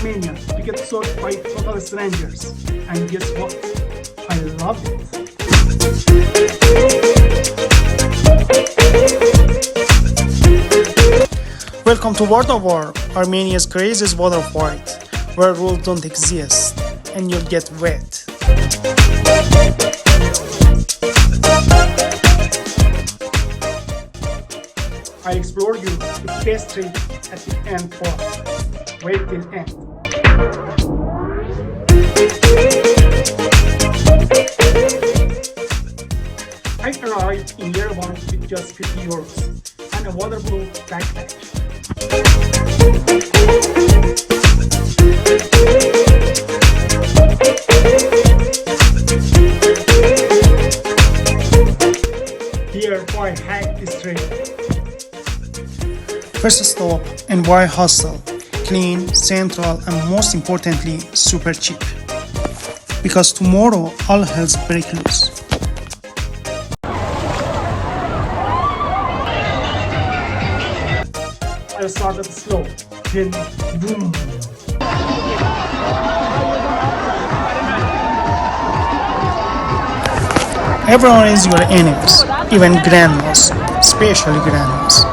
Armenia, you get sold by total strangers. And guess what? I love it. Welcome to Vardavar, Armenia's craziest water fight, where rules don't exist and you'll get wet. I explore you the best trip at the end part. Wait till end. I arrived in Yerevan with just 50 euros and a waterproof backpack. Here why I hacked this trip. First stop and why hustle. Clean, central, and most importantly, super cheap. Because tomorrow all hell's break loose. I started slow, then boom. Everyone is your enemies, even grandmas, especially grandmas.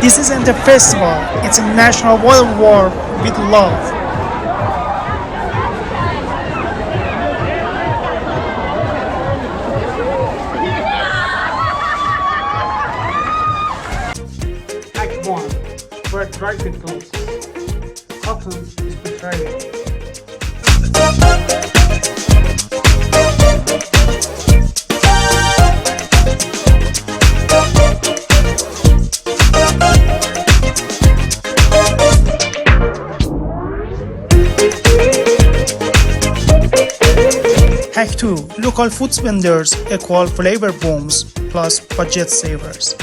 This isn't a festival, it's a national water war with love. Act 1, where traffic goes. Cotton is betrayal. Hack 2. Local food vendors equal flavor bombs plus budget savers.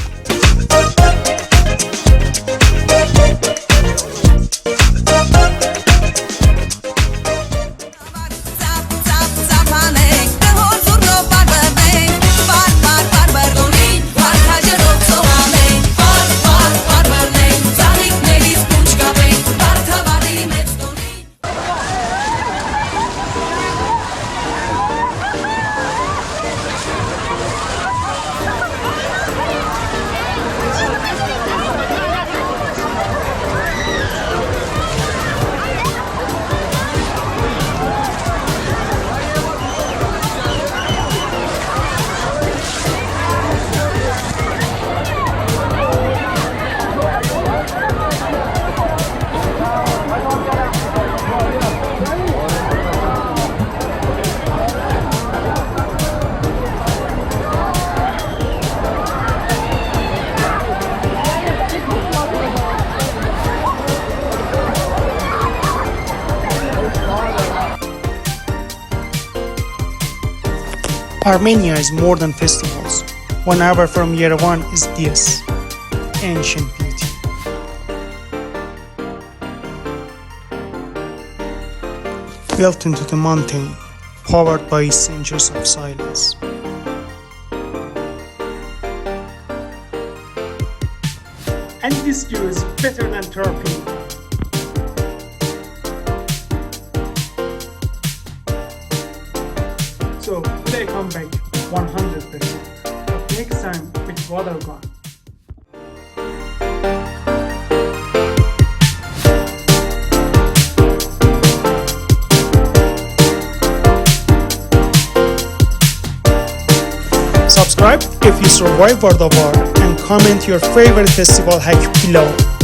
Armenia is more than festivals. One hour from Yerevan is this ancient beauty. Built into the mountain, powered by centuries of silence. And this view is better than Turkey. So today I come back 100%, but next time with water gun. Subscribe if you survive Vardavar and comment your favorite festival hack below.